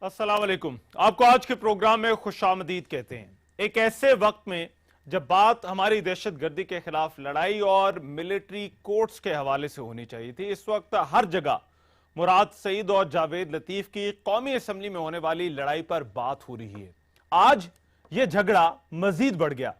अस्सलाम वालेकुम। आपको आज के प्रोग्राम में खुशामदीद कहते हैं। एक ऐसे वक्त में जब बात हमारी दहशतगर्दी के खिलाफ लड़ाई और मिलिट्री कोर्ट्स के हवाले से होनी चाहिए थी, इस वक्त हर जगह मुराद सईद और जावेद लतीफ की कौमी असम्बली में होने वाली लड़ाई पर बात हो रही है। आज यह झगड़ा मजीद बढ़ गया।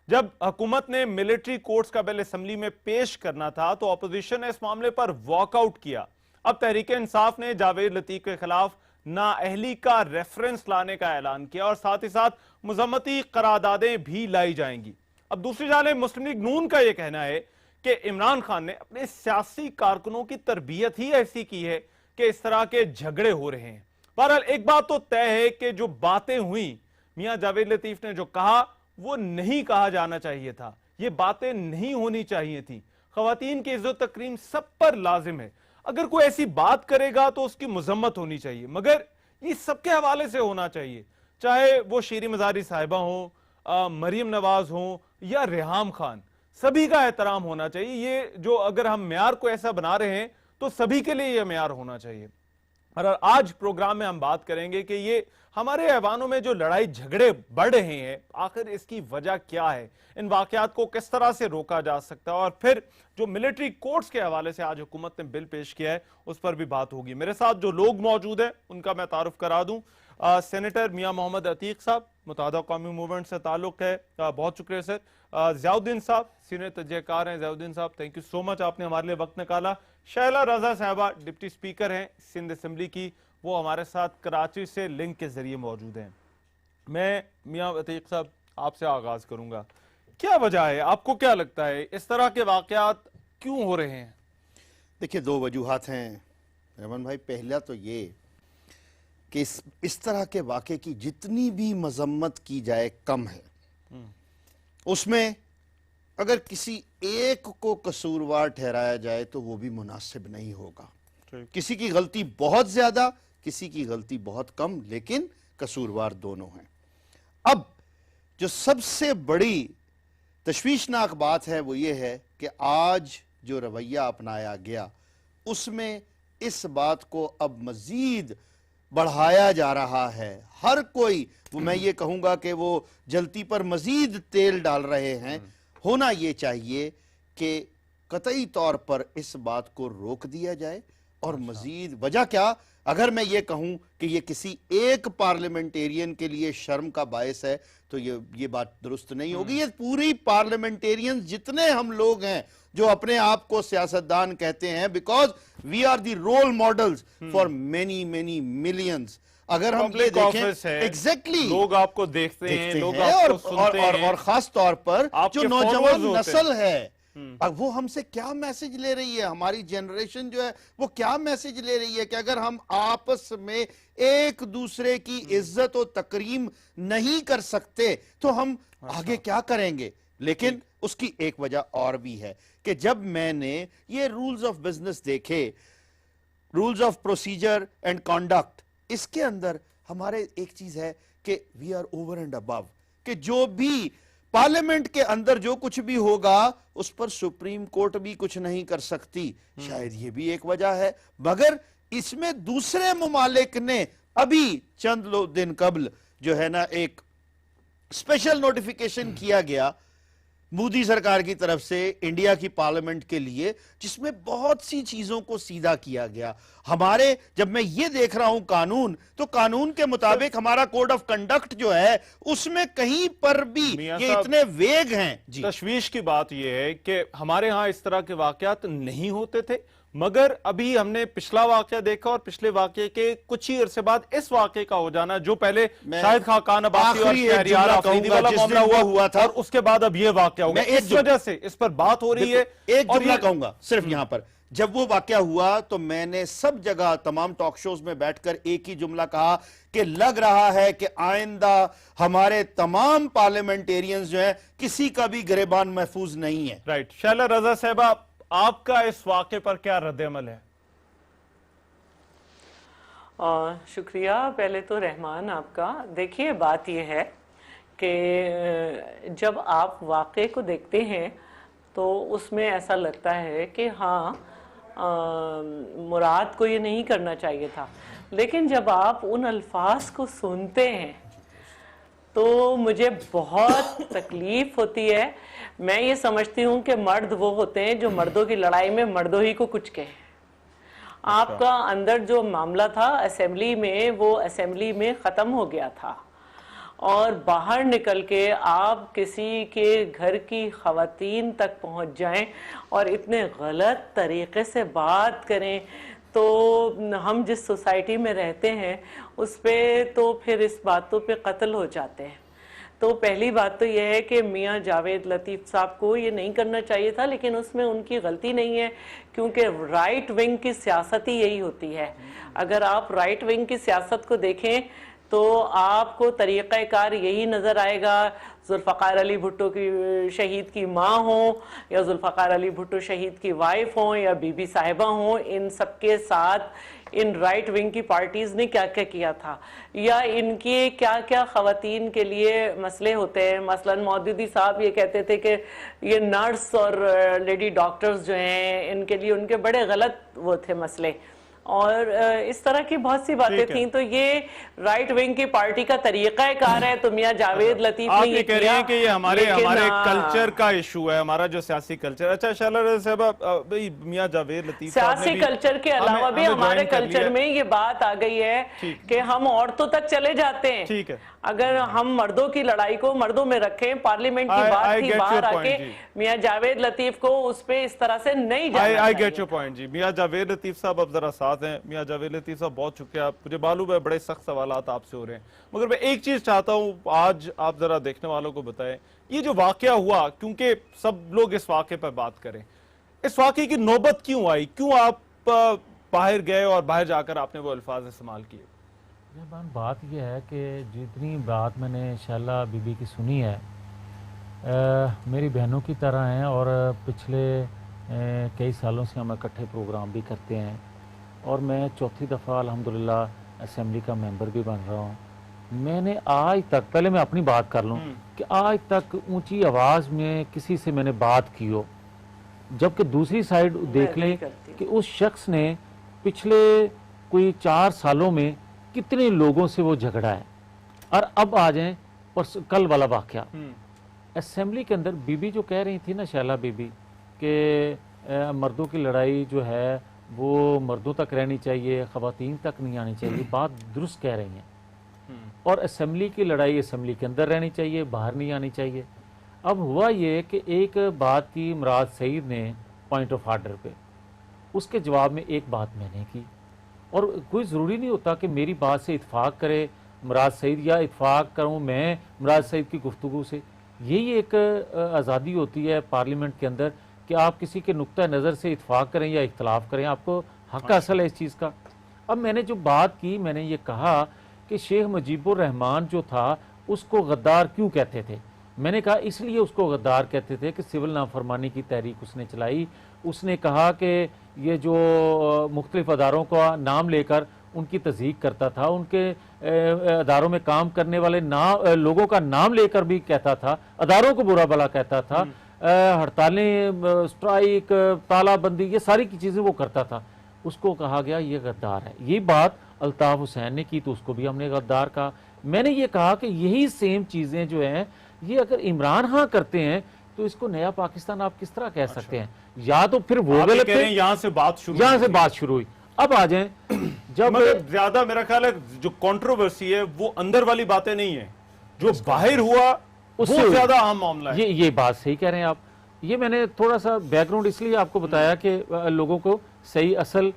जब हुकूमत ने मिलिट्री कोर्ट्स का बिल असम्बली में पेश करना था तो अपोजिशन ने इस मामले पर वॉकआउट किया। अब तहरीक इंसाफ ने जावेद लतीफ के खिलाफ नाअहली का रेफरेंस लाने का ऐलान किया और साथ ही साथ मुजम्मती करारदादें भी लाई जाएंगी। अब दूसरी जानिब मुस्लिम लीग नून का यह कहना है कि इमरान खान ने अपने सियासी कारकुनों की तरबियत ही ऐसी की है कि इस तरह के झगड़े हो रहे हैं। बहरहाल एक बात तो तय है कि जो बातें हुई, मियां जावेद लतीफ ने जो कहा वो नहीं कहा जाना चाहिए था, ये बातें नहीं होनी चाहिए थी। खवातीन की इज्जत तकरीम सब पर लाजिम है। अगर कोई ऐसी बात करेगा तो उसकी मजम्मत होनी चाहिए, मगर ये सबके हवाले से होना चाहिए, चाहे वो शीरी मजारी साहिबा हो, मरियम नवाज हो या रेहाम खान, सभी का एहतराम होना चाहिए। ये जो अगर हम म्यार को ऐसा बना रहे हैं तो सभी के लिए यह म्यार होना चाहिए। और आज प्रोग्राम में हम बात करेंगे कि ये हमारे ऐवानों में जो लड़ाई झगड़े बढ़ रहे हैं, आखिर इसकी वजह क्या है, इन वाकयात को किस तरह से रोका जा सकता है, और फिर जो मिलिट्री कोर्ट्स के हवाले से आज हुकूमत ने बिल पेश किया है उस पर भी बात होगी। मेरे साथ जो लोग मौजूद हैं उनका मैं तारुफ करा दूं। सेनेटर मियां मोहम्मद अतीक साहब, मुत्तहदा कौमी मूवमेंट से ताल्लुक है, बहुत शुक्रिया सर। ज़ियाउद्दीन साहब सीनियर तजज़ियाकार हैं। ज़ियाउद्दीन साहब, थैंक यू सो मच, आपने हमारे लिए वक्त निकाला। शैला रजा साहबा डिप्टी स्पीकर हैं सिंध असम्बली की, वो हमारे साथ कराची से लिंक के जरिए मौजूद हैं। मैं मियां अतीक साहब आपसे आगाज करूंगा, क्या वजह है, आपको क्या लगता है इस तरह के वाकयात क्यों हो रहे हैं? देखिए, दो वजूहात हैं रमन भाई। पहला तो ये कि इस तरह के वाक़े की जितनी भी मजम्मत की जाए कम है। उसमें अगर किसी एक को कसूरवार ठहराया जाए तो वो भी मुनासिब नहीं होगा। किसी की गलती बहुत ज्यादा, किसी की गलती बहुत कम, लेकिन कसूरवार दोनों हैं। अब जो सबसे बड़ी तशवीशनाक बात है वो ये है कि आज जो रवैया अपनाया गया उसमें इस बात को अब मजीद बढ़ाया जा रहा है। हर कोई, वो मैं ये कहूंगा कि वो जलती पर मजीद तेल डाल रहे हैं। होना ये चाहिए कि कतई तौर पर इस बात को रोक दिया जाए। और मजीद वजह क्या, अगर मैं ये कहूं कि ये किसी एक पार्लियामेंटेरियन के लिए शर्म का बायस है तो ये बात दुरुस्त नहीं होगी। ये पूरी पार्लियामेंटेरियन जितने हम लोग हैं जो अपने आप को सियासतदान कहते हैं, because we are the role models for many many millions. अगर हम ये देखें एग्जैक्टली लोग आपको देखते हैं, लोग आपको सुनते हैं, और खास तौर पर जो नौजवान नस्ल है, अब वो हमसे क्या मैसेज ले रही है, हमारी जनरेशन जो है वो क्या मैसेज ले रही है कि अगर हम आपस में एक दूसरे की इज्जत और तकरीम नहीं कर सकते तो हम आगे क्या करेंगे। लेकिन उसकी एक वजह और भी है कि जब मैंने ये रूल्स ऑफ बिजनेस देखे, rules of procedure and conduct, इसके अंदर हमारे एक चीज है कि we are over and above, कि जो भी पार्लियामेंट के अंदर जो कुछ भी होगा उस पर सुप्रीम कोर्ट भी कुछ नहीं कर सकती। शायद ये भी एक वजह है। मगर इसमें दूसरे मुमालिक ने अभी चंद दिन कबल जो है ना एक स्पेशल नोटिफिकेशन किया गया मोदी सरकार की तरफ से इंडिया की पार्लियामेंट के लिए, जिसमें बहुत सी चीजों को सीधा किया गया। हमारे, जब मैं ये देख रहा हूं कानून, तो कानून के मुताबिक हमारा कोड ऑफ कंडक्ट जो है उसमें कहीं पर भी ये इतने वेग हैं। जी, तशवीश की बात यह है कि हमारे यहां इस तरह के वाकयात नहीं होते थे, मगर अभी हमने पिछला वाकया देखा और पिछले वाकये के कुछ ही अरसे बाद इस वाकये का हो जाना, जो पहले शाहिद खाकान अब्बासी और शहरियार आफरीदी वाला मामला हुआ था और उसके बाद अब ये वाकया हो गया। इस वजह से इस पर बात हो रही है। एक जुमला कहूंगा सिर्फ यहां पर, जब वो वाकया हुआ तो मैंने सब जगह तमाम टॉक शोज में बैठकर एक ही जुमला कहा कि लग रहा है कि आइंदा हमारे तमाम पार्लियामेंटेरियंस जो है किसी का भी गिरेबान महफूज नहीं है। राइट। शैला रजा साहबा, आपका इस वाक़े पर क्या रद्द-ए-अमल है? शुक्रिया। पहले तो रहमान आपका। देखिए, बात यह है कि जब आप वाक़े को देखते हैं तो उसमें ऐसा लगता है कि हाँ, मुराद को ये नहीं करना चाहिए था। लेकिन जब आप उन अल्फाज को सुनते हैं तो मुझे बहुत तकलीफ होती है। मैं ये समझती हूँ कि मर्द वो होते हैं जो मर्दों की लड़ाई में मर्दों ही को कुछ कहें। आपका अंदर जो मामला था असेंबली में, वो असेंबली में ख़त्म हो गया था और बाहर निकल के आप किसी के घर की ख़वातीन तक पहुँच जाएं और इतने गलत तरीक़े से बात करें, तो हम जिस सोसाइटी में रहते हैं उस पे तो फिर इस बातों पे कत्ल हो जाते हैं। तो पहली बात तो यह है कि मियाँ जावेद लतीफ़ साहब को ये नहीं करना चाहिए था, लेकिन उसमें उनकी गलती नहीं है, क्योंकि राइट विंग की सियासत ही यही होती है। अगर आप राइट विंग की सियासत को देखें तो आपको तरीक़ाकार यही नज़र आएगा। जुल्फ़कार अली भुट्टो की शहीद की माँ हो या जुल्फ़कार अली भुट्टो शहीद की वाइफ हो या बीबी साहिबा हो, इन सबके साथ इन राइट विंग की पार्टीज़ ने क्या क्या किया था, या इनके क्या क्या ख़वातीन के लिए मसले होते हैं। मसलन मौदूदी साहब ये कहते थे कि ये नर्स और लेडी डॉक्टर्स जो हैं, इनके लिए उनके बड़े गलत वो थे मसले, और इस तरह की बहुत सी बातें थी। तो ये राइट विंग की पार्टी का तरीक़ाकार है। तो मियाँ जावेद लतीफ़ ने ये कह रही हैं कि ये हमारे कल्चर का इशू है, हमारा जो सियासी कल्चर। अच्छा शाला साहब, भाई मियाँ जावेद लतीफ़ सियासी कल्चर के अलावा भी हमारे कल्चर में ये बात आ गई है कि हम औरतों तक चले जाते हैं। ठीक है, अगर हम मर्दों की लड़ाई को मर्दों में रखें, पार्लियामेंट की बात थी, बाहर आके मियाँ जावेद लतीफ़ को उस पे इस तरह से नहीं जाना चाहिए। आई गेट योर पॉइंट जी। मियाँ जावेद लतीफ़ साहब अब जरा साथ हैं। मियाँ जावेद लतीफ़ साहब बहुत शुक्रिया, मुझे मालूम है बड़े सख्त सवालात आपसे हो रहे हैं, मगर मैं एक चीज चाहता हूँ आज आप जरा देखने वालों को बताएं, ये जो वाकया हुआ, क्योंकि सब लोग इस वाकये पर बात करें, इस वाकये की नौबत क्यों आई, क्यों आप बाहर गए और बाहर जाकर आपने वो अल्फाज इस्तेमाल किए? बात यह है कि जितनी बात मैंने शैला बीबी की सुनी है, मेरी बहनों की तरह हैं और पिछले कई सालों से हम इकट्ठे प्रोग्राम भी करते हैं, और मैं चौथी दफ़ा अल्हम्दुलिल्लाह असेंबली का मेंबर भी बन रहा हूँ। मैंने आज तक, पहले मैं अपनी बात कर लूँ, कि आज तक ऊंची आवाज़ में किसी से मैंने बात की हो, जबकि दूसरी साइड देख लें कि उस शख्स ने पिछले कोई 4 सालों में कितने लोगों से वो झगड़ा है। और अब आ जाएं कल वाला वाकया असेंबली के अंदर, बीबी जो कह रही थी ना, शैला बीबी, कि मर्दों की लड़ाई जो है वो मर्दों तक रहनी चाहिए, ख़वातीन तक नहीं आनी चाहिए, बात दुरुस्त कह रही हैं। और असेंबली की लड़ाई असेंबली के अंदर रहनी चाहिए, बाहर नहीं आनी चाहिए। अब हुआ ये कि एक बात की मुराद सईद ने पॉइंट ऑफ आर्डर पे, उसके जवाब में एक बात मैंने की, और कोई ज़रूरी नहीं होता कि मेरी बात से इत्फाक करे मुराद सईद या इत्फाक करूँ मैं मुराद सईद की गुफ्तगू से। यही एक आज़ादी होती है पार्लियामेंट के अंदर कि आप किसी के नुक्ता नज़र से इत्फाक करें या इख्तलाफ करें, आपको हक हासिल है इस चीज़ का। अब मैंने जो बात की, मैंने ये कहा कि शेख मुजीबुर रहमान जो था उसको गद्दार क्यों कहते थे। मैंने कहा इसलिए उसको गद्दार कहते थे कि सिविल नाफरमानी की तहरीक उसने चलाई। उसने कहा कि ये जो मुख्तलिफ अदारों का नाम लेकर उनकी तज़हीक करता था, उनके अदारों में काम करने वाले लोगों का नाम लेकर भी कहता था, अदारों को बुरा भला कहता था, हड़तालें, स्ट्राइक, तालाबंदी, ये सारी की चीज़ें वो करता था। उसको कहा गया ये गद्दार है। ये बात अल्ताफ़ हुसैन ने की तो उसको भी हमने गद्दार कहा। मैंने ये कहा कि यही सेम चीज़ें जो हैं, ये अगर इमरान खान करते हैं तो इसको नया पाकिस्तान आप किस तरह कह सकते हैं? या तो फिर वो गलत थे, यहाँ से बात शुरू हुई। अब आ जाएं, जब ज्यादा मेरा ख्याल है जो कंट्रोवर्सी है वो अंदर वाली बातें नहीं है, जो बाहर हुआ उससे ज्यादा अहम मामला है। ये बात सही कह रहे हैं आप। ये मैंने थोड़ा सा बैकग्राउंड इसलिए आपको बताया कि लोगों को सही असल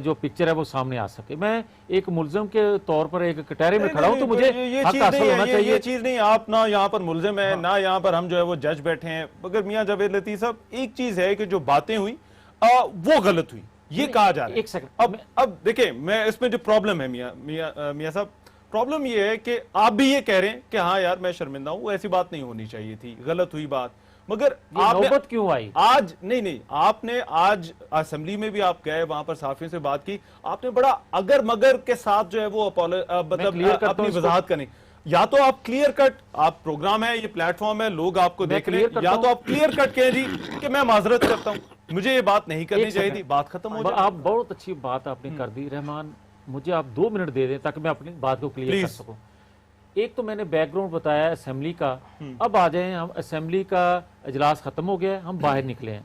जो पिक्चर है वो सामने आ सके। मैं एक मुल्ज़िम के तौर पर एक कटहरे में खड़ा हूं तो मुझे हक हासिल होना चाहिए। ये चीज नहीं, आप ना यहाँ पर मुल्ज़िम है ना यहाँ पर हम जो है वो जज बैठे हैं। मगर मियाँ जावेद लतीफ़ साहब, एक चीज है कि जो बातें हुई वो गलत हुई, ये कहा जा रहा है। एक सेकंड, अब देखिए, मैं इसमें जो प्रॉब्लम है मियाँ साहब, प्रॉब्लम ये है कि आप भी ये कह रहे हैं कि हाँ यार मैं शर्मिंदा हूं, ऐसी बात नहीं होनी चाहिए थी, गलत हुई बात। मगर नौबत क्यों आई आज? नहीं, आपने आज असेंबली में भी आप गए, वहां पर साफियों से बात की, आपने बड़ा अगर मगर के साथ जो है वो मतलब अपनी वजाहत करनी। या तो आप क्लियर कट, आप प्रोग्राम है, ये प्लेटफॉर्म है, लोग आपको देख रहे हैं, या तो आप क्लियर कट कहें जी कि मैं माजरत करता हूं, मुझे ये बात नहीं करनी चाहिए थी, बात खत्म हो जाए। आप बहुत अच्छी बात आपने कर दी रहमान। मुझे आप 2 मिनट दे दें ताकि मैं अपनी बात को क्लियर कर Please. सकूं। एक तो मैंने बैकग्राउंड बताया असेंबली का, अब आ जाए हम असेंबली का इजलास खत्म हो गया है, हम बाहर निकले हैं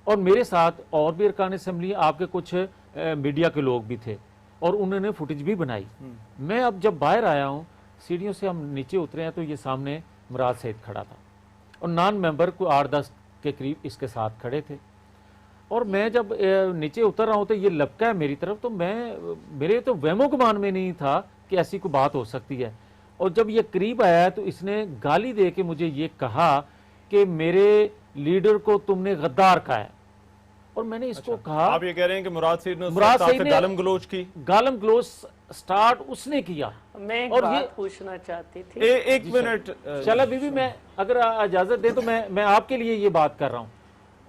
और मेरे साथ और भी अरकान असेंबली, आपके कुछ मीडिया के लोग भी थे और उन्होंने फुटेज भी बनाई। मैं अब जब बाहर आया हूँ, सीढ़ियों से हम नीचे उतरे हैं तो ये सामने मुराद सईद खड़ा था और नॉन मेंबर को 8-10 के करीब इसके साथ खड़े थे और मैं जब नीचे उतर रहा हूँ तो ये लपका है मेरी तरफ, तो मेरे तो वहमो गुमान में नहीं था कि ऐसी कोई बात हो सकती है। और जब ये करीब आया तो इसने गाली दे के मुझे ये कहा कि मेरे लीडर को तुमने गद्दार कहा है। और मैंने इसको कहा, आप ये कह रहे हैं कि मुराद सईद ने मुराद सईद ने गालम गलोच की? गालम गलोच स्टार्ट उसने किया। मैं एक और बात ये पूछना चाहती थी। एक मिनट चला बीबी, मैं अगर इजाजत दे तो मैं आपके लिए ये बात कर रहा हूँ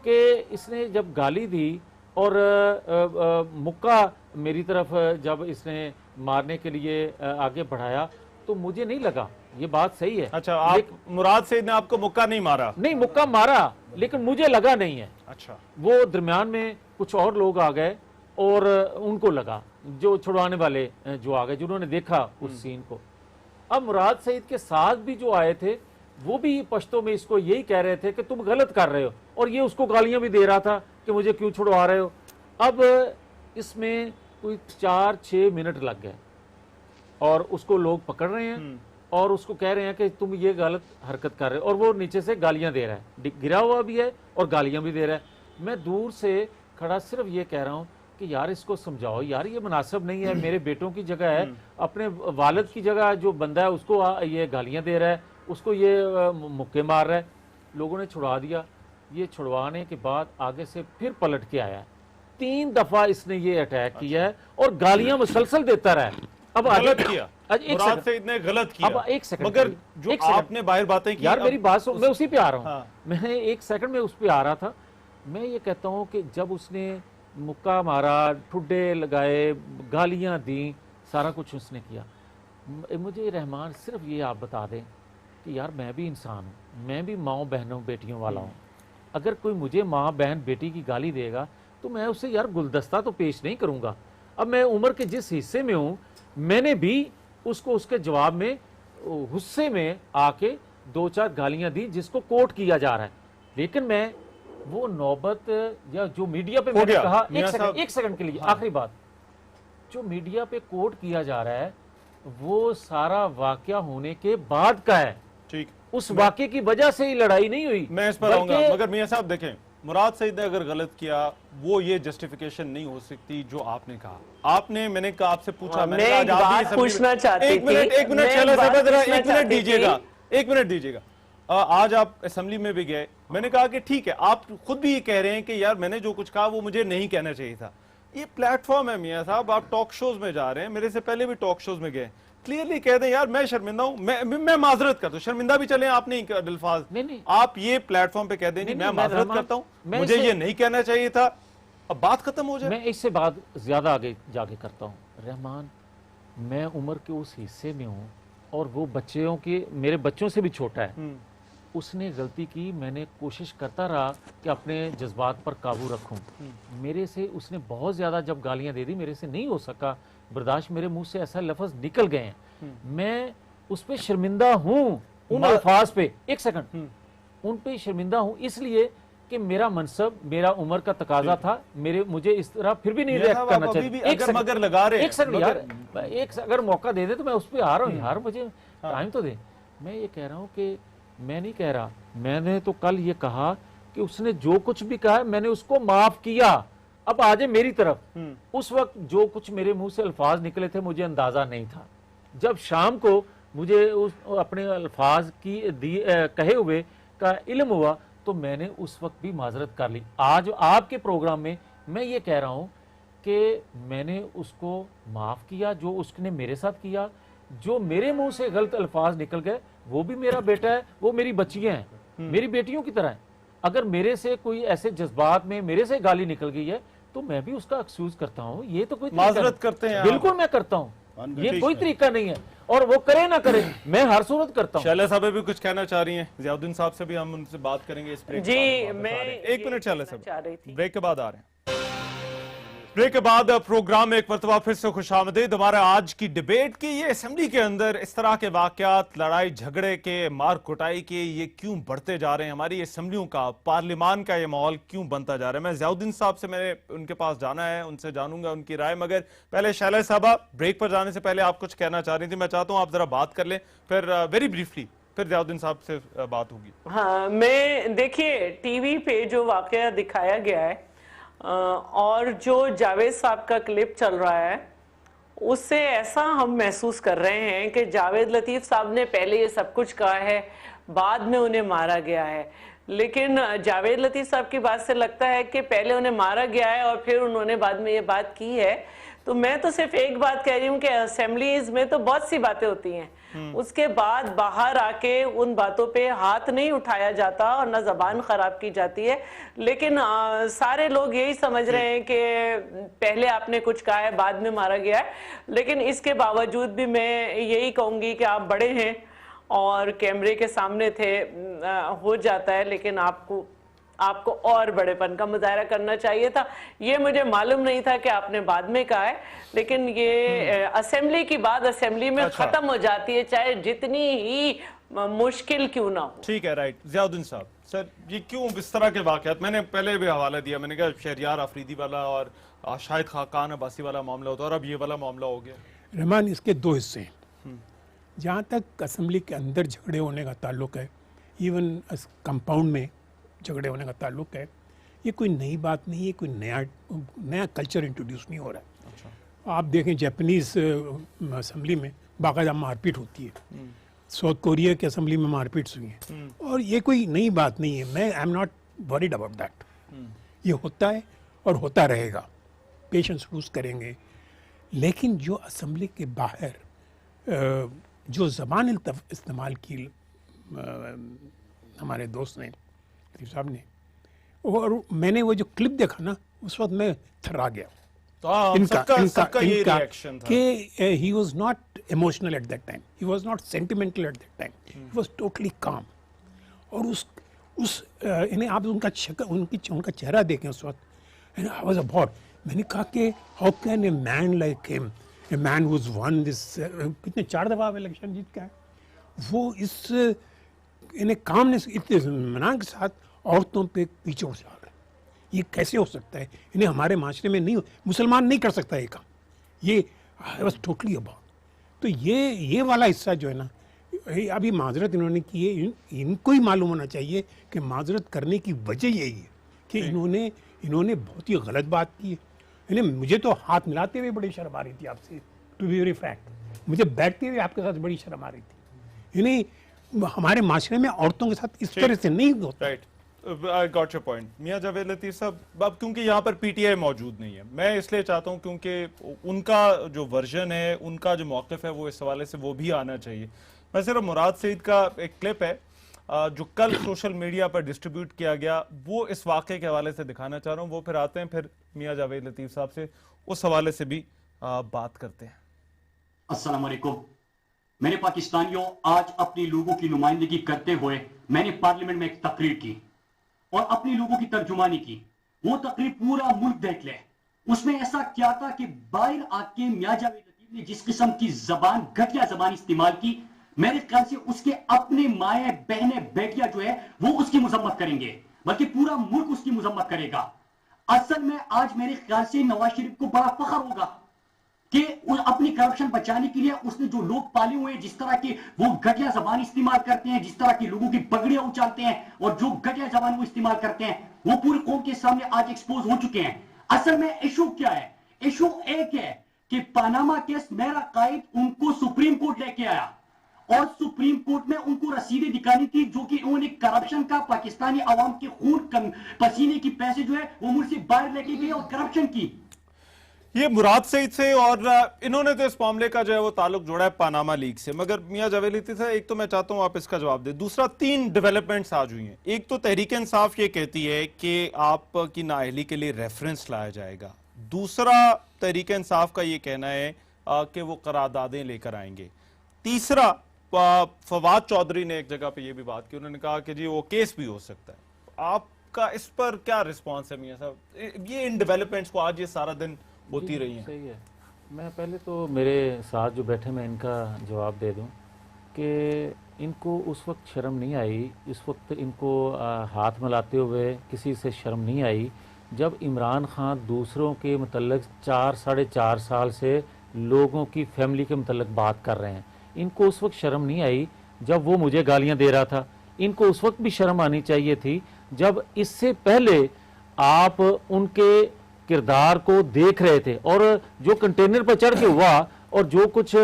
कि इसने जब गाली दी और मुक्का मेरी तरफ जब इसने मारने के लिए आगे बढ़ाया तो मुझे नहीं लगा ये बात सही है। अच्छा, आप मुराद सईद ने आपको मुक्का नहीं मारा? नहीं, मुक्का मारा लेकिन मुझे लगा नहीं है। अच्छा, वो दरमियान में कुछ और लोग आ गए और उनको लगा, जो छुड़वाने वाले जो आ गए, जिन्होंने देखा उस सीन को। अब मुराद सईद के साथ भी जो आए थे वो भी पश्तो में इसको यही कह रहे थे कि तुम गलत कर रहे हो, और ये उसको गालियां भी दे रहा था कि मुझे क्यों छुड़वा रहे हो। अब इसमें कोई 4-6 मिनट लग गए और उसको लोग पकड़ रहे हैं और उसको कह रहे हैं कि तुम ये गलत हरकत कर रहे हो, और वो नीचे से गालियां दे रहा है, गिरा हुआ भी है और गालियां भी दे रहा है। मैं दूर से खड़ा सिर्फ ये कह रहा हूँ कि यार इसको समझाओ, यार ये मुनासिब नहीं है, मेरे बेटों की जगह है, अपने वालिद की जगह जो बंदा है उसको ये गालियां दे रहा है, उसको ये मुक्के मार रहा है। लोगों ने छुड़वा दिया। ये छुड़वाने के बाद आगे से फिर पलट के आया, 3 दफा इसने ये अटैक किया है और गालियां मुसलसल देता रहा है। अब गलत किया, एक मुराद सेकंड, सईद ने गलत किया। अब एक सेकंड, मगर जो एक सेकंड। आपने बाहर बातें की, यार मेरी बात सुन, मैं उसी पे आ रहा हूँ। हाँ। मैं एक सेकंड में उस पे आ रहा था। मैं ये कहता हूँ कि जब उसने मुक्का मारा, ठुड्डे लगाए, गालियां दी, सारा कुछ उसने किया, मुझे रहमान सिर्फ ये आप बता दें कि यार मैं भी इंसान हूँ, मैं भी माँओं बहनों बेटियों वाला हूँ। अगर कोई मुझे माँ बहन बेटी की गाली देगा तो मैं उससे यार गुलदस्ता तो पेश नहीं करूँगा। अब मैं उम्र के जिस हिस्से में हूँ, मैंने भी उसको उसके जवाब में गुस्से में आके 2-4 गालियां दी, जिसको कोट किया जा रहा है। लेकिन मैं वो नौबत या जो मीडिया पे मैंने कहा, एक सेकंड के लिए आखिरी बात, जो मीडिया पे कोट किया जा रहा है वो सारा वाकया होने के बाद का है। ठीक, उस वाकये की वजह से ही लड़ाई नहीं हुई। मैं इस पर आऊंगा, मगर मियां साहब देखें, मुराद सईद ने अगर गलत किया वो ये जस्टिफिकेशन नहीं हो सकती जो आपने कहा। आपने, मैंने कहा आपसे पूछा, मैंने कहा मैं आप भी बात पूछना चाहती थी। एक मिनट शैला साहब, जरा एक मिनट दीजिएगा, एक मिनट दीजिएगा। आज आप असेंबली में भी गए, मैंने कहा कि ठीक है, आप खुद भी ये कह रहे हैं कि यार मैंने जो कुछ कहा वो मुझे नहीं कहना चाहिए था। ये प्लेटफॉर्म है मियां साहब, आप टॉक शोज में जा रहे हैं, मेरे से पहले भी टॉक शोज में गए, क्लियरली कह दें यार मैं शर्मिंदा हूं, मैं माजरत करता हूं, शर्मिंदा भी चले आप नहीं अल्फाज, नहीं। आप ये प्लेटफॉर्म पे कह दें नहीं, मैं माजरत करता हूं, मुझे ये नहीं कहना चाहिए था, अब बात खत्म हो जाए। मैं इससे बात ज्यादा आगे जाके करता हूँ। रहमान, मैं उम्र के उस हिस्से में हूँ और वो बच्चों के, मेरे बच्चों से भी छोटा है। उसने गलती की, मैंने कोशिश करता रहा कि अपने जज्बात पर काबू रखूं। मेरे से उसने बहुत ज़्यादा जब गालियां दे दी, मेरे से नहीं हो सका बर्दाश्त, मेरे मुंह से ऐसा लफ्ज़ निकल गए हैं। मैं उस पर शर्मिंदा हूँ, उन अल्फाज पे, एक सेकंड, उन पे शर्मिंदा हूँ इसलिए कि मेरा मनसब, मेरा उम्र का तकाजा था, मुझे इस तरह फिर भी नहीं रिएक्ट करना चाहिए। एक सेकंड यार, अगर मौका दे दे तो मैं उस पर आ रहा हूँ यार, मुझे टाइम तो दे। मैं ये कह रहा हूँ कि मैं नहीं कह रहा, मैंने तो कल ये कहा कि उसने जो कुछ भी कहा मैंने उसको माफ किया। अब आ जाए मेरी तरफ। उस वक्त जो कुछ मेरे मुंह से अल्फाज निकले थे मुझे अंदाजा नहीं था। जब शाम को मुझे उस अपने अल्फाज की कहे हुए का इल्म हुआ तो मैंने उस वक्त भी माजरत कर ली। आज आपके प्रोग्राम में मैं ये कह रहा हूँ कि मैंने उसको माफ किया जो उसने मेरे साथ किया। जो मेरे मुंह से गलत अल्फाज निकल गए, वो भी मेरा बेटा है, वो मेरी बच्चियां हैं, मेरी बेटियों की तरह है। अगर मेरे से कोई ऐसे जज्बात में मेरे से गाली निकल गई है तो मैं भी उसका एक्सक्यूज करता हूँ। ये तो कोई माजरत करते हैं, बिल्कुल मैं करता हूँ, ये कोई तरीका नहीं है। और वो करे ना करे, मैं हर सूरत करता हूँ। शैला साहब भी कुछ कहना चाह रही हैं, जियाउद्दीन साहब से भी हम उनसे बात करेंगे इस ब्रेक जी, के बाद। मैं एक मिनट शैला साहब, ब्रेक के बाद आ रहे हैं। ब्रेक के बाद प्रोग्राम में एक मरतबा फिर से खुशामदीद। हमारा आज की डिबेट की ये असेंबली के अंदर इस तरह के वाकयात, लड़ाई झगड़े के, मार कुटाई के, ये क्यों बढ़ते जा रहे हैं? हमारी असेंबलियों का, पार्लियामान का ये माहौल क्यों बनता जा रहा है? मैं ज़ियाउद्दीन साहब से मैंने उनके पास जाना है, उनसे जानूंगा उनकी राय। मगर पहले शैला साहबा, ब्रेक पर जाने से पहले आप कुछ कहना चाह रही थी, मैं चाहता हूँ आप जरा बात कर लें, फिर वेरी ब्रीफली फिर ज़ियाउद्दीन साहब से बात होगी। हाँ, मैं देखिए टीवी पे जो वाकया दिखाया गया है और जो जावेद साहब का क्लिप चल रहा है, उससे ऐसा हम महसूस कर रहे हैं कि जावेद लतीफ साहब ने पहले ये सब कुछ कहा है, बाद में उन्हें मारा गया है। लेकिन जावेद लतीफ साहब की बात से लगता है कि पहले उन्हें मारा गया है और फिर उन्होंने बाद में ये बात की है। तो मैं तो सिर्फ एक बात कह रही हूँ कि असेंबलीज में तो बहुत सी बातें होती हैं, उसके बाद बाहर आके उन बातों पे हाथ नहीं उठाया जाता और ना जबान खराब की जाती है। लेकिन सारे लोग यही समझ रहे हैं कि पहले आपने कुछ कहा है, बाद में मारा गया है। लेकिन इसके बावजूद भी मैं यही कहूंगी कि आप बड़े हैं और कैमरे के सामने थे, हो जाता है, लेकिन आपको और बड़ेपन का मुजाहरा करना चाहिए था। ये मुझे मालूम नहीं था कि आपने बाद में कहा है, लेकिन ये असेंबली की बात असेंबली में खत्म हो जाती है, चाहे जितनी ही मुश्किल क्यों ना हो। ठीक है, राइट। ज़ियाउद्दीन साहब, सर ये क्यों इस तरह के वाकयात, मैंने पहले भी हवाला दिया, मैंने कहा शहरियार आफरीदी वाला और शाहिद खान अब्बासी वाला मामला होता है और अब ये वाला मामला हो गया। रहमान, इसके दो हिस्से हैं। जहाँ तक असेंबली के अंदर झगड़े होने का ताल्लुक है, इवन कंपाउंड में झगड़े होने का ताल्लुक है, ये कोई नई बात नहीं है, कोई नया कल्चर इंट्रोड्यूस नहीं हो रहा है। अच्छा। आप देखें जापानीज असेंबली में बाकायदा मारपीट होती है, साउथ कोरिया की असेंबली में मारपीट हुई है, और ये कोई नई बात नहीं है। मैं I am not worried about that. ये होता है और होता रहेगा, पेशेंस लूज करेंगे। लेकिन जो असेंबली के बाहर जो ज़बान इस्तेमाल की हमारे दोस्त ने, साहब ने, और मैंने वो जो क्लिप देखा ना, उस वक्त मैं थर्रा गया। तो सबका ये रिएक्शन था कि he was not emotional at that time, he was not sentimental at that time, he was totally calm। और उस इन्हें आप उनका चेहरा देखें उस वक्त, and I was abhorred। मैंने कहा कि how can a man like him, a man who's won this कितने 4 दफा इलेक्शन जीत के आए, वो इस इन्हें कामनेस इतने इत्मीनान के साथ औरतों पे पीछे उठ जा रहे, ये कैसे हो सकता है? इन्हें हमारे माशरे में नहीं, मुसलमान नहीं कर सकता ये काम। ये बस टोटली अबाउट। तो ये वाला हिस्सा जो है ना, अभी माजरत इन्होंने की है, इनको ही मालूम होना चाहिए कि माजरत करने की वजह यही है कि इन्होंने बहुत ही गलत बात की है। इन्हें मुझे तो हाथ मिलाते हुए बड़ी शर्म आ रही थी आपसे, टू बी वेरी फैक्ट। मुझे बैठते हुए आपके साथ बड़ी शर्म आ रही थी। इन्हें हमारे माशरे में औरतों के साथ इस तरह से नहीं होता। Right, I got your point. Mian Javed Latif साहब, अब क्योंकि यहाँ पर पीटीआई मौजूद नहीं है, मैं इसलिए चाहता हूँ क्योंकि उनका जो वर्जन है, उनका जो मौक़िफ़ है, वो इस हवाले से वो भी आना चाहिए। मैं सिर्फ मुराद सईद का एक क्लिप है जो कल सोशल मीडिया पर डिस्ट्रीब्यूट किया गया, वो इस वाक़े के हवाले से दिखाना चाह रहा हूँ। वो फिर आते हैं, फिर मियां जावेद लतीफ साहब से उस हवाले से भी बात करते हैं। अस्सलाम वालेकुम। मैंने पाकिस्तानियों, आज अपने लोगों की नुमाइंदगी करते हुए मैंने पार्लियामेंट में एक तकरीर की और अपने लोगों की तर्जुमानी की। वो तकरीर पूरा मुल्क देख ले। उसमें ऐसा क्या था कि बाहर आके मियां जावेद लतीफ ने जिस किस्म की जबान, घटिया जबान इस्तेमाल की, मेरे ख्याल से उसके अपने माए बहने बेटियां जो है वो उसकी मुजम्मत करेंगे, बल्कि पूरा मुल्क उसकी मुजम्मत करेगा। असल में आज मेरे ख्याल से नवाज शरीफ को बड़ा फख्र होगा कि अपनी करप्शन बचाने के लिए उसने जो लोग पाले हुए हैं, जिस तरह की वो घटिया जबान इस्तेमाल करते हैं, जिस तरह की लोगों की पगड़ियां उछालते हैं और जो घटिया जबान वो इस्तेमाल करते हैं, वो पूरी कौम के सामने आज एक्सपोज हो चुके हैं। असल में इशू क्या है? इशू एक है कि पनामा केस मेरा कायद उनको सुप्रीम कोर्ट लेके आया और सुप्रीम कोर्ट में उनको रसीदें दिखानी थी जो कि उन्होंने करप्शन का, पाकिस्तानी अवाम के खून पसीने की पैसे जो है वो मुल्क से बाहर लेके गए और करप्शन की। ये मुराद सईद से, और इन्होंने तो इस मामले का जो है वो ताल्लुक जोड़ा है पनामा लीग से। मगर मियां जावेद लतीफ साहब, एक तो मैं चाहता हूं आप इसका जवाब दें। दूसरा, 3 डेवलपमेंट्स आज हुई हैं। एक तो तहरीक इंसाफ ये कहती है कि आपकी नाअहली के लिए रेफरेंस लाया जाएगा। दूसरा, तहरीक इंसाफ का ये कहना है कि वो करारदादें लेकर आएंगे। तीसरा, फवाद चौधरी ने एक जगह पे ये भी बात की, उन्होंने कहा कि जी वो केस भी हो सकता है। आपका इस पर क्या रिस्पॉन्स है मियां साहब? ये इन डेवलपमेंट्स को आज ये सारा दिन होती रही हैं। सही है। मैं पहले तो मेरे साथ जो बैठे मैं इनका जवाब दे दूं कि इनको उस वक्त शर्म नहीं आई, इस वक्त इनको हाथ मिलाते हुए किसी से शर्म नहीं आई जब इमरान खान दूसरों के मतलब 4-4.5 साल से लोगों की फैमिली के मतलब बात कर रहे हैं। इनको उस वक्त शर्म नहीं आई जब वो मुझे गालियां दे रहा था। इनको उस वक्त भी शर्म आनी चाहिए थी जब इससे पहले आप उनके किरदार को देख रहे थे और जो कंटेनर पर चढ़ के हुआ और जो कुछ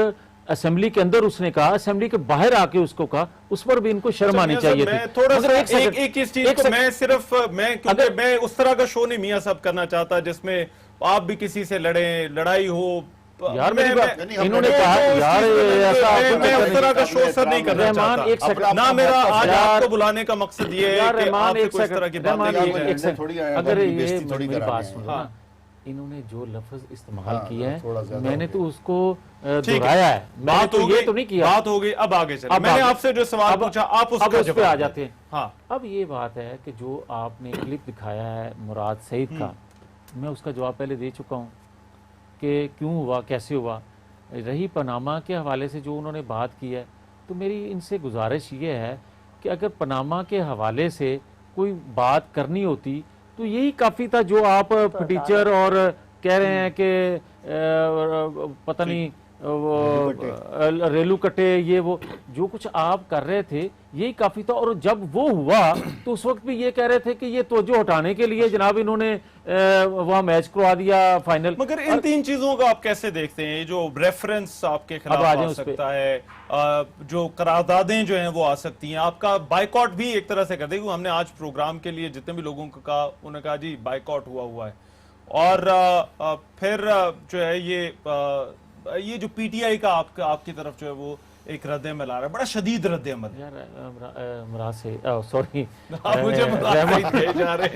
असेंबली के अंदर उसने कहा, असेंबली के बाहर आके उसको कहा, उस पर भी इनको शर्म आनी चाहिए थी। मैं थोड़ा मगर सा एक इस चीज को मैं सिर्फ क्योंकि मैं उस तरह का शो नहीं मियां साहब करना चाहता जिसमें आप भी किसी से लड़ाई हो। यार मेरी बात इन्होंने मैं कहा तो यार ऐसा मैं उस तरह का शो सर नहीं करना रहमान एक चाहता। सेकंड ना मेरा आज आपको बुलाने का मकसद ये है कि रहमान आपसे एक कोई इस तरह की सेकंड, बात रहमान नहीं एक की जाए। सेकंड, अगर ये मेरी बात सुन लो ना, इन्होंने जो लफ्ज इस्तेमाल किया है मैंने तो उसको दोहराया है, मैंने तो ये तो नहीं किया। बात हो गई, अब आगे चले। मैंने आपसे जो सवाल पूछा आप उसका उस पे जवाब आ दें। जाते हैं। हाँ, अब ये बात है कि जो आपने क्लिप दिखाया है मुराद सईद का, मैं उसका जवाब पहले दे चुका हूँ कि क्यों हुआ, कैसे हुआ। रही पनामा के हवाले से जो उन्होंने बात की है, तो मेरी इनसे गुजारिश ये है कि अगर पनामा के हवाले से कोई बात करनी होती तो यही काफ़ी था जो आप टीचर और कह रहे हैं कि पता नहीं वो रेलू कटे, ये वो जो कुछ आप कर रहे थे यही काफी था। और जब वो हुआ तो उस वक्त भी ये कह रहे थे कि ये तवज्जो हटाने के लिए जनाब इन्होंने वहां मैच करवा दिया फाइनल। मगर इन तीन चीजों को आप कैसे देखते हैं? जो रेफरेंस आपके खिलाफ आ सकता है, जो करारदादें जो हैं वो आ सकती हैं, आपका बाइकआउट भी एक तरह से कर देगी। हमने आज प्रोग्राम के लिए जितने भी लोगों को कहा, उन्होंने कहा जी बाइकआउट हुआ है। और फिर जो है ये जो पीटीआई का आपकी तरफ जो है वो एक रद्द-ए-अमल आ रहा है, बड़ा शदीद रद्द-ए-अमल। यार मुराद से सॉरी मुझे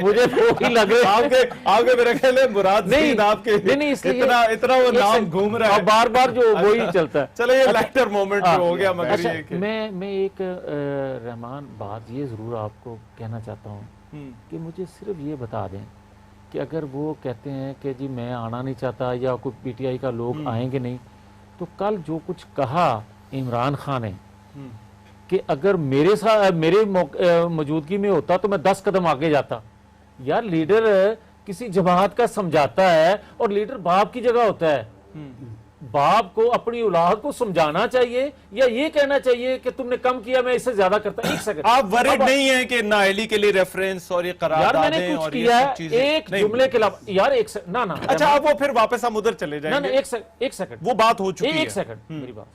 मुझे वो ही लगे आपके मेरे ख्याल में मुराद नहीं आपके नहीं इसलिए इतना वो नाम घूम रहा है, बार बार जो वो ही चलता है। चलो ये लाइटर मोमेंट हो गया। मगर अच्छा, ये मैं एक रहमान बात ये जरूर आपको कहना चाहता हूँ कि मुझे सिर्फ ये बता दें कि अगर वो कहते हैं कि जी मैं आना नहीं चाहता या कोई पीटीआई का लोग आएंगे नहीं, तो कल जो कुछ कहा इमरान खान ने कि अगर मेरे साथ मेरे मौजूदगी में होता तो मैं 10 कदम आगे जाता। यार लीडर किसी जमात का समझाता है और लीडर बाप की जगह होता है। बाप को अपनी औलाद को समझाना चाहिए या ये कहना चाहिए कि तुमने कम किया मैं इससे ज्यादा करता। एक सेकंड, आप वरीड नहीं है कि नाअहली के लिए रेफरेंस और ये करारदादें यार मैंने कुछ और किया ये सब चीजें एक जुमले के अलावा। यार एक ना अच्छा, आप वो फिर वापस हम उधर चले ना जाएंगे। एक सेकंड वो बात हो चुकी है। एक सेकंड मेरी बात।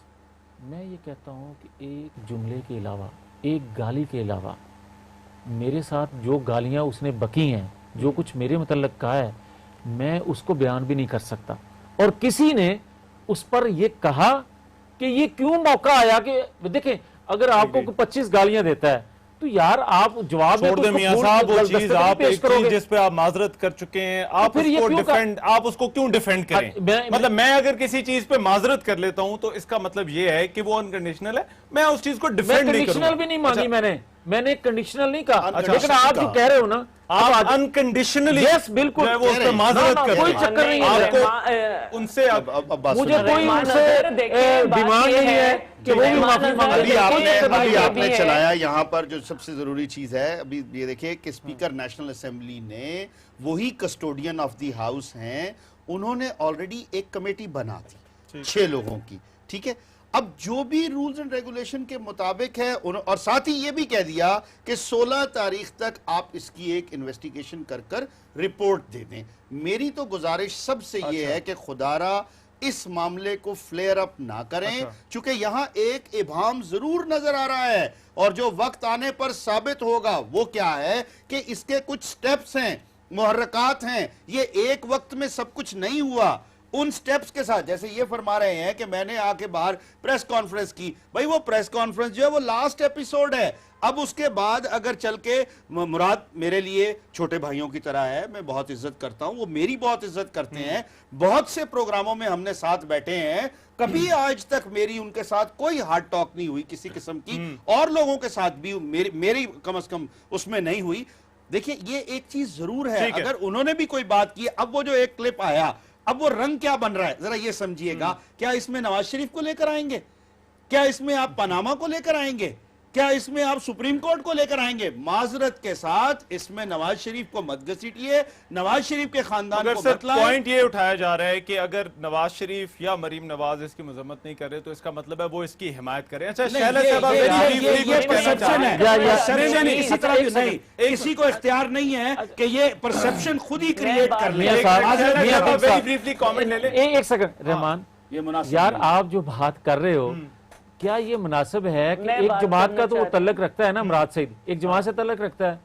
मैं ये कहता हूं कि एक जुमले के अलावा, एक गाली के अलावा, मेरे साथ जो गालियां उसने बकी हैं, जो कुछ मेरे मुतल्लक कहा है, मैं उसको बयान भी नहीं कर सकता। और किसी ने उस पर ये कहा कि ये क्यों मौका आया कि देखें अगर आपको 25 गालियां देता है तो यार आप जवाब छोड़ दे मियां साहब, वो चीज आप एक चीज जिस पे आप माजरत कर चुके हैं, आप उसको क्यों डिफेंड करें? मतलब मैं अगर किसी चीज पे माजरत कर लेता हूं तो इसका मतलब ये है कि वो अनकंडीशनल है, मैं उस चीज को डिफेंड नहीं करूंगा। कंडीशनल भी नहीं मांगी मैंने कंडीशनल नहीं कहा। लेकिन आप जो कह रहे हो ना, आप अनकंडीशनली यस बिल्कुल वो उस पे माजरत कर कोई रहे हैं। चक्कर नहीं है आपको उनसे मुझे कोई उनसे डिमांड नहीं है कि वो भी माफी मांगे। अभी आपने चलाया यहाँ पर जो सबसे जरूरी चीज है, अभी ये देखिए कि स्पीकर नेशनल असेंबली ने, वही कस्टोडियन ऑफ द हाउस हैं, उन्होंने ऑलरेडी एक कमेटी बना थी 6 लोगों की, ठीक है। अब जो भी रूल्स एंड रेगुलेशन के मुताबिक है, और साथ ही ये भी कह दिया कि 16 तारीख तक आप इसकी एक इन्वेस्टिगेशन कर रिपोर्ट दे दें। मेरी तो गुजारिश सबसे ये है कि खुदारा इस मामले को फ्लेयर अप ना करें, चूंकि यहां एक इबाम जरूर नजर आ रहा है और जो वक्त आने पर साबित होगा वो क्या है कि इसके कुछ स्टेप्स हैं, मुहर्रकात हैं, ये एक वक्त में सब कुछ नहीं हुआ। उन स्टेप्स के साथ, जैसे ये फरमा रहे हैं कि मैंने आके बाहर प्रेस कॉन्फ्रेंस की, भाई वो प्रेस कॉन्फ्रेंस जो है वो लास्ट एपिसोड है। अब उसके बाद अगर चल के, मुराद मेरे लिए छोटे भाइयों की तरह है, मैं बहुत इज्जत करता हूं, वो मेरी बहुत इज्जत करते हैं, बहुत से प्रोग्रामों में हमने साथ बैठे हैं, कभी आज तक मेरी उनके साथ कोई हार्ड टॉक नहीं हुई किसी किस्म की, और लोगों के साथ भी मेरी कम से कम उसमें नहीं हुई। देखिए ये एक चीज जरूर है, अगर उन्होंने भी कोई बात की, अब वो जो एक क्लिप आया अब वो रंग क्या बन रहा है जरा ये समझिएगा। क्या इसमें नवाज शरीफ को लेकर आएंगे? क्या इसमें आप पनामा को लेकर आएंगे? क्या इसमें आप सुप्रीम कोर्ट को लेकर आएंगे? माजरत के साथ इसमें नवाज शरीफ को मत घसीटिए, नवाज शरीफ के खानदान अगर को सर मत लाएं। पॉइंट ये उठाया जा रहा है कि अगर नवाज शरीफ या मरीम नवाज इसकी मजम्मत नहीं कर रहे तो इसका मतलब है वो इसकी हिमायत करें। अच्छा शैला साहब ये परसेप्शन है, परसेप्शन नहीं, किसी तरह की नहीं, किसी को इख्तियार नहीं है कि ये परसेप्शन खुद ही क्रिएट कर ले। वेरी ब्रीफली कमेंट ले लें। एक सेकंड रहमान, ये मुनासिब यार नहीं। आप जो बात कर रहे हो क्या ये मुनासिब है कि मैं एक बात जमात करना का तो वो चाहती तल्लक रखता है ना, मुराद सईद एक जमात से तल्लक रखता है,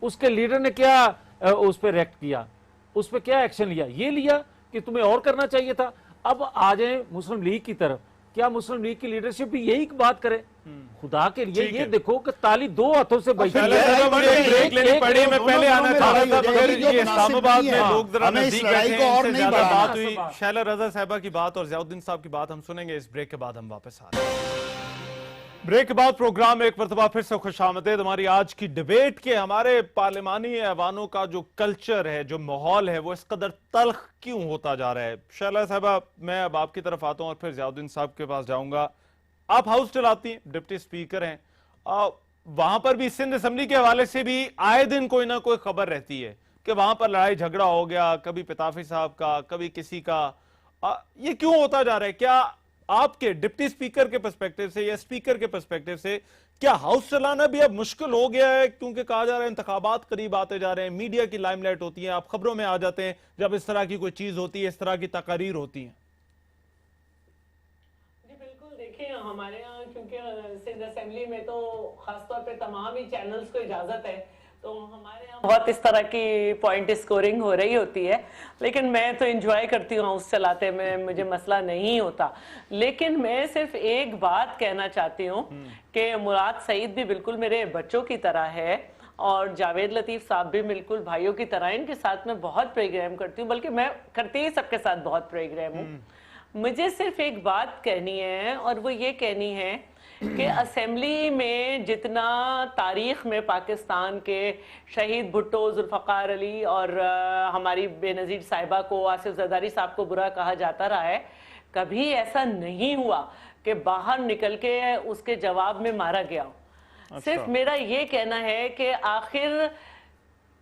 उसके लीडर ने क्या उस पर रिएक्ट किया, उस पर क्या एक्शन लिया? ये लिया कि तुम्हें और करना चाहिए था। अब आ जाए मुस्लिम लीग की तरफ, क्या मुस्लिम लीग की लीडरशिप भी यही बात करे? खुदा के लिए ठीक ये है। देखो कि ताली दो हाथों से बजी शैला है। साहब मुझे ब्रेक लेनी पड़ी। मैं पहले आना चाह रहा था मगर ये इस्लामाबाद में लोग जरा हमें इस नजदीक लड़ाई बैठे को हैं, और इनसे नहीं ज्यादा बढ़ाना। बात हुई। शैला रजा साहबा की बात और ज़ियाउद्दीन साहब की बात हम सुनेंगे इस ब्रेक के बाद। हम वापस आ रहे हैं। ब्रेक के बाद प्रोग्राम में एक मरतबा फिर से खुशामदीद। हमारी आज की डिबेट के हमारे पार्लिमानी ऐवानों का जो कल्चर है, जो माहौल है, वो इस कदर तल्ख क्यों होता जा रहा है? शैला साहबा मैं अब आपकी तरफ आता हूं और फिर ज़ियाउद्दीन साहब के पास जाऊंगा। आप हाउस चलाती हैं, डिप्टी स्पीकर हैं, वहां पर भी सिंध असम्बली के हवाले से भी आए दिन कोई ना कोई खबर रहती है कि वहां पर लड़ाई झगड़ा हो गया, कभी पिताफी साहब का, कभी किसी का। ये क्यों होता जा रहा है? क्या आपके डिप्टी स्पीकर के पर्सपेक्टिव से या स्पीकर के पर्सपेक्टिव से क्या हाउस चलाना भी अब मुश्किल हो गया है? क्योंकि कहा जा रहा है इंतखाबात करीब आते जा रहे हैं, मीडिया की लाइमलाइट होती है, आप खबरों में आ जाते हैं जब इस तरह की कोई चीज होती है, इस तरह की तकारीर होती है। जी बिल्कुल, देखिए हमारे यहाँ क्योंकि सिंध असेंबली में तो खासतौर पे तमाम ही चैनल्स को इजाजत है, तो हमारे यहाँ बहुत इस तरह की पॉइंट स्कोरिंग हो रही होती है। लेकिन मैं तो एंजॉय करती हूँ हाउस चलाते में, मुझे मसला नहीं होता। लेकिन मैं सिर्फ एक बात कहना चाहती हूँ कि मुराद सईद भी बिल्कुल मेरे बच्चों की तरह है और जावेद लतीफ साहब भी बिल्कुल भाइयों की तरह। इनके साथ मैं बहुत प्रोग्राम करती हूँ, बल्कि मैं करती ही सबके साथ बहुत प्रोग्राम हूँ। मुझे सिर्फ एक बात कहनी है और वो ये कहनी है कि असेंबली में जितना तारीख में पाकिस्तान के शहीद भुट्टो, जुल्फ़कार अली और हमारी बेनज़ीर साहिबा को, आसिफ जरदारी साहब को बुरा कहा जाता रहा है, कभी ऐसा नहीं हुआ कि बाहर निकल के उसके जवाब में मारा गया। सिर्फ मेरा ये कहना है कि आखिर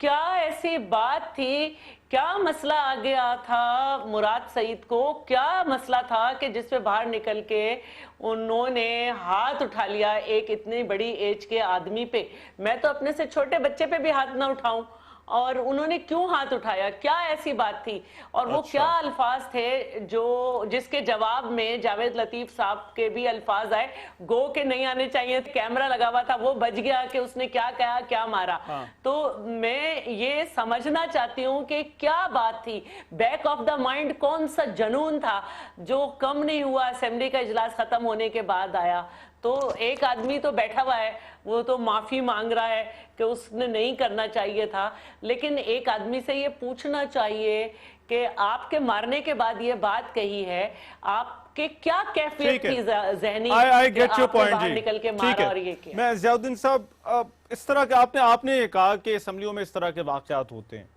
क्या ऐसी बात थी, क्या मसला आ गया था मुराद सईद को, क्या मसला था कि जिस पे बाहर निकल के उन्होंने हाथ उठा लिया एक इतनी बड़ी एज के आदमी पे? मैं तो अपने से छोटे बच्चे पे भी हाथ ना उठाऊं, और उन्होंने क्यों हाथ उठाया? क्या ऐसी बात थी? और वो क्या अल्फाज थे जो जिसके जवाब में जावेद लतीफ साहब के भी अल्फाज आए, गो के नहीं आने चाहिए, कैमरा लगा हुआ था, वो बच गया कि उसने क्या कहा, क्या मारा। तो मैं ये समझना चाहती हूँ कि क्या बात थी, बैक ऑफ द माइंड कौन सा जनून था जो कम नहीं हुआ, असेंबली का इजलास खत्म होने के बाद आया। तो एक आदमी तो बैठा हुआ है, वो तो माफी मांग रहा है कि उसने नहीं करना चाहिए था, लेकिन एक आदमी से ये पूछना चाहिए कि आपके मारने के बाद ये बात कही है, आपके क्या कैफियत थी ज़हनी? आई गेट योर पॉइंट जी, निकल के मारा और ये किया। मैं ज़ियाउद्दीन साहब, इस तरह के आपने ये कहा कि असेंबलियों में इस तरह के वाक़यात होते हैं।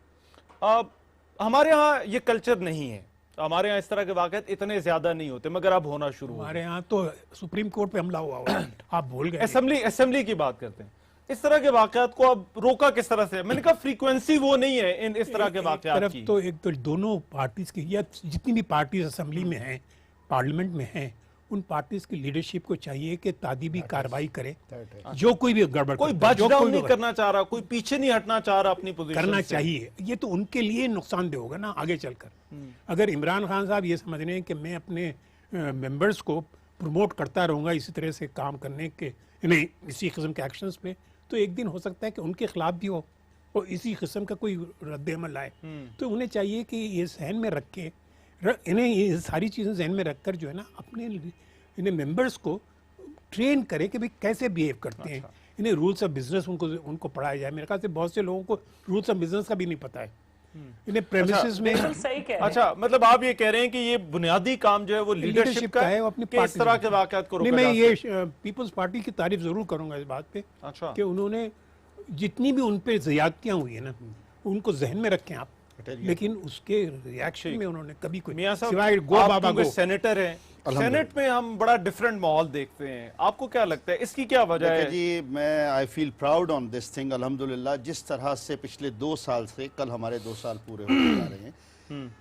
हमारे यहाँ ये कल्चर नहीं है, हमारे यहाँ इस तरह के वाक़यात इतने ज्यादा नहीं होते, मगर अब होना शुरू हो। हमारे यहाँ तो सुप्रीम कोर्ट पे हमला हुआ हुआ आप भूल गए। असेंबली की बात करते हैं, इस तरह के वाक़यात को अब रोका किस तरह से? मैंने कहा फ्रीक्वेंसी वो नहीं है इन इस तरह के वाक़यात की। तो एक तो दोनों पार्टीज की या जितनी भी पार्टीज असेंबली में हैं, पार्लियामेंट में हैं, उन पार्टीज की लीडरशिप को चाहिए कि तादीबी कार्रवाई करे। जो कोई भी गड़बड़, कोई बच डाउन नहीं करना चाह रहा, कोई पीछे नहीं हटना चाह रहा अपनी पोजीशन करना से। चाहिए। ये तो उनके लिए नुकसानदेह होगा ना आगे चलकर। अगर इमरान खान साहब ये समझ रहे हैं कि मैं अपने मेंबर्स को प्रमोट करता रहूंगा इसी तरह से काम करने के, नहीं इसी किस्म के एक्शंस पे, तो एक दिन हो सकता है कि उनके खिलाफ भी हो और इसी किस्म का कोई रद्द-ए-अमल आए। तो उन्हें चाहिए कि ये जहन में रख के, इन्हें ये सारी चीज़ें जहन में रखकर जो है ना अपने इन्हें मेंबर्स को ट्रेन करे कि भाई कैसे बिहेव करते हैं। इन्हें रूल्स ऑफ बिजनेस उनको पढ़ाया जाए। मेरे ख्याल से बहुत से लोगों को रूल्स ऑफ बिजनेस का भी नहीं पता है। इन्हें प्रेमिसेस में सही कह रहे हैं। अच्छा, मतलब आप ये कह रहे हैं कि ये बुनियादी काम जो है वो लीडरशिप का है, वो अपनी कि इस तरह के वाक़यात को रोका नहीं, मैं जा ये सके। पीपल्स पार्टी की तारीफ जरूर करूंगा इस बात पे अच्छा। कि उन्होंने जितनी भी उन पे ज़्यादतियाँ हुई है ना, उनको जहन में रखें आप, लेकिन उसके रिएक्शन में उन्होंने कभी कोई मियां साहब, सिवाय गो आप बाबा क्योंकि गो। सेनेटर हैं, सेनेट में हम बड़ा डिफरेंट माहौल देखते हैं, आपको क्या लगता है इसकी क्या वजह देखिए है? जी, मैं I feel proud on this thing. अल्हम्दुलिल्लाह, जिस तरह से पिछले 2 साल से, कल हमारे 2 साल पूरे होने जा रहे हैं,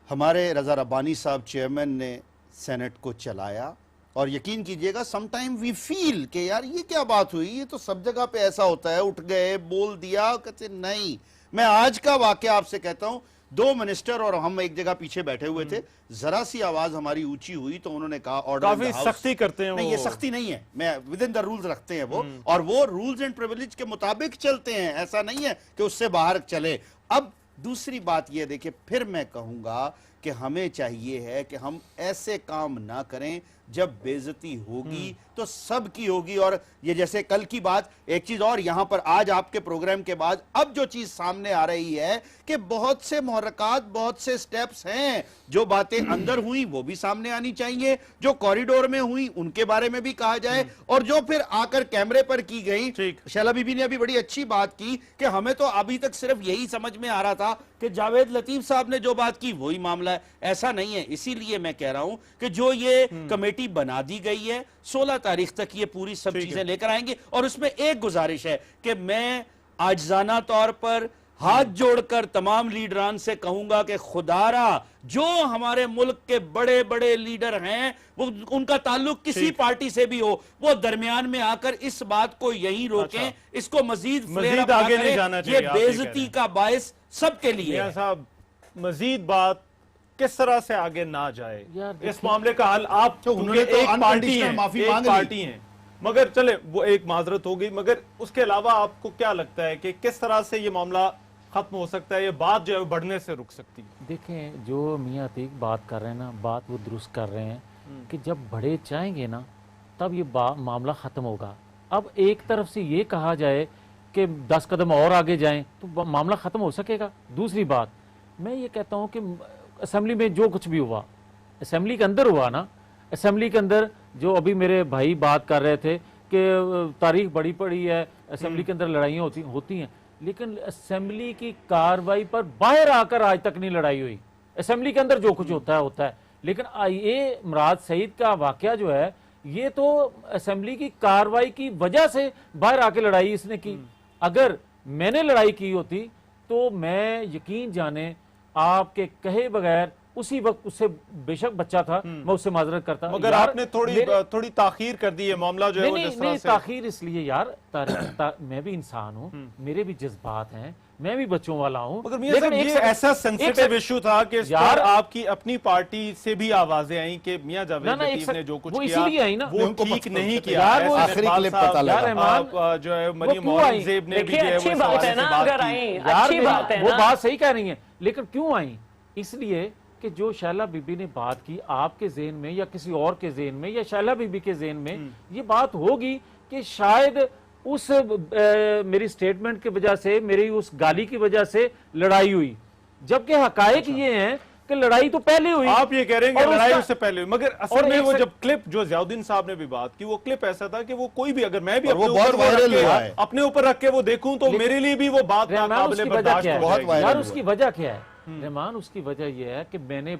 हमारे रजा रब्बानी साहब चेयरमैन ने सेनेट को चलाया। और यकीन कीजिएगा, समटाइम वी फील कि यार ये क्या बात हुई, ये तो सब जगह पे ऐसा होता है, उठ गए बोल दिया, कहते नहीं। मैं आज का वाकया आपसे कहता हूं, 2 मिनिस्टर और हम एक जगह पीछे बैठे हुए थे, जरा सी आवाज हमारी ऊंची हुई तो उन्होंने कहा ऑर्डर काफी सख्ती करते हैं नहीं, वो। ये सख्ती नहीं है, मैं विद इन द रूल्स रखते हैं वो, और वो रूल्स एंड प्रिविलेज के मुताबिक चलते हैं, ऐसा नहीं है कि उससे बाहर चले। अब दूसरी बात ये देखिए, फिर मैं कहूंगा कि हमें चाहिए है कि हम ऐसे काम ना करें, जब बेइज्जती होगी तो सबकी होगी। और ये जैसे कल की बात, एक चीज और यहां पर आज आपके प्रोग्राम के बाद अब जो चीज सामने आ रही है कि बहुत से मुहर्रकात, बहुत से स्टेप्स हैं, जो बातें अंदर हुई वो भी सामने आनी चाहिए, जो कॉरिडोर में हुई उनके बारे में भी कहा जाए, और जो फिर आकर कैमरे पर की गई। ठीक। शैला बीबी ने अभी बड़ी अच्छी बात की कि हमें तो अभी तक सिर्फ यही समझ में आ रहा था कि जावेद लतीफ साहब ने जो बात की वही मामला है, ऐसा नहीं है। इसीलिए मैं कह रहा हूं कि जो ये कमेटी बना दी गई है, 16 तारीख तक ये पूरी सब चीजें लेकर आएंगे। और उसमें एक गुजारिश है कि मैं आजिज़ाना तौर पर हाथ जोड़कर तमाम लीडरान से कहूंगा कि खुदारा, जो हमारे मुल्क के बड़े बड़े लीडर हैं, वो उनका ताल्लुक किसी पार्टी से भी हो, वो दरमियान में आकर इस बात को यहीं रोकें, इसको मजीद मजीद आगे नहीं जाना चाहिए, ये आप ये कह बेइज्जती रहे हैं। का बायस सबके लिए मियां है। साहब, मजीद बात किस तरह से आगे ना जाए, यार इस देखिए- मामले का हल आप तो क्योंकि उन्होंने तो एक पार्टी unconditional है, माफी एक मांग ली। पार्टी है, मगर चले वो एक माजरत होगी, मगर उसके अलावा आपको क्या लगता है कि किस तरह से ये मामला खत्म हो सकता है, ये बात जो है बढ़ने से रुक सकती है? देखें, जो मियां अतीक बात कर रहे हैं ना, बात वो दुरुस्त कर रहे हैं कि जब बड़े चाहेंगे ना तब ये मामला ख़त्म होगा। अब एक तरफ से ये कहा जाए कि 10 कदम और आगे जाएं तो मामला ख़त्म हो सकेगा। दूसरी बात, मैं ये कहता हूँ कि असेंबली में जो कुछ भी हुआ, असेंबली के अंदर हुआ ना, असेंबली के अंदर जो अभी मेरे भाई बात कर रहे थे कि तारीख बड़ी पड़ी है, असेंबली के अंदर लड़ाइयाँ होती हैं, लेकिन असेंबली की कार्रवाई पर बाहर आकर आज तक नहीं लड़ाई हुई। असेंबली के अंदर जो कुछ होता है, लेकिन ये इमरान सईद का वाकया जो है, ये तो असेंबली की कार्रवाई की वजह से बाहर आके लड़ाई इसने की। अगर मैंने लड़ाई की होती तो मैं यकीन जाने आपके कहे बगैर उसी वक्त उससे, बेशक बच्चा था, मैं उससे माजरत करता। मगर यार, आपने थोड़ी ताखीर कर दी है, मामला जो है वो जिस तरह नहीं, से ताखीर इसलिए यार, मैं भी इंसान हूँ, मेरे भी जज्बात हैं, मैं भी बच्चों वाला हूँ। मगर मियां साहब, ये ऐसा सेंसिटिव इशू था कि इस पर आपकी अपनी पार्टी से भी आवाजें आई कि मियां जावेद लतीफ ने जो कुछ वो किया इसीलिए आई ना, वो ठीक नहीं किया। यार, वो ऐसे आखिरी इकबाल क्लिप साहब, पता लगा। यार रहमान, आप जो है मरियम क्यों आई? औरंगजेब ने भी देखिए, जो है वो अच्छी इस बात हवाले है से ना, बात अगर की। आई यार अच्छी बात है वो ना। बात सही कह रही है, लेकिन क्यों आई? इसलिए कि जो शैला बीबी ने बात की, आपके ज़हन में या किसी और के ज़हन में या शैला बीबी के ज़हन में ये बात होगी कि शायद उस मेरी स्टेटमेंट की वजह से, मेरी उस गाली की वजह से लड़ाई हुई, जबकि हकायक ये हैं कि लड़ाई तो पहले हुई। आप ये कह रहे हैं कि और लड़ाई उसका- उससे पहले हुई, मगर और असल में एक वो से- जब क्लिप जो ज़ियाउद्दीन साहब ने भी बात की, वो क्लिप ऐसा था कि वो कोई भी, अगर मैं भी और वो अपने बहुत ऊपर वो रख वायरल के- हुआ है। अपने ऊपर रख के वो देखूं तो मेरे लिए भी वो बात रहमान, नाकाबिले उसकी वजह बर्दाश्त क्या हो है? बहुत जाएगी। वायरल यार हुआ। उसकी वजह क्या है रहमान? उसकी वजह यह है कि मैंने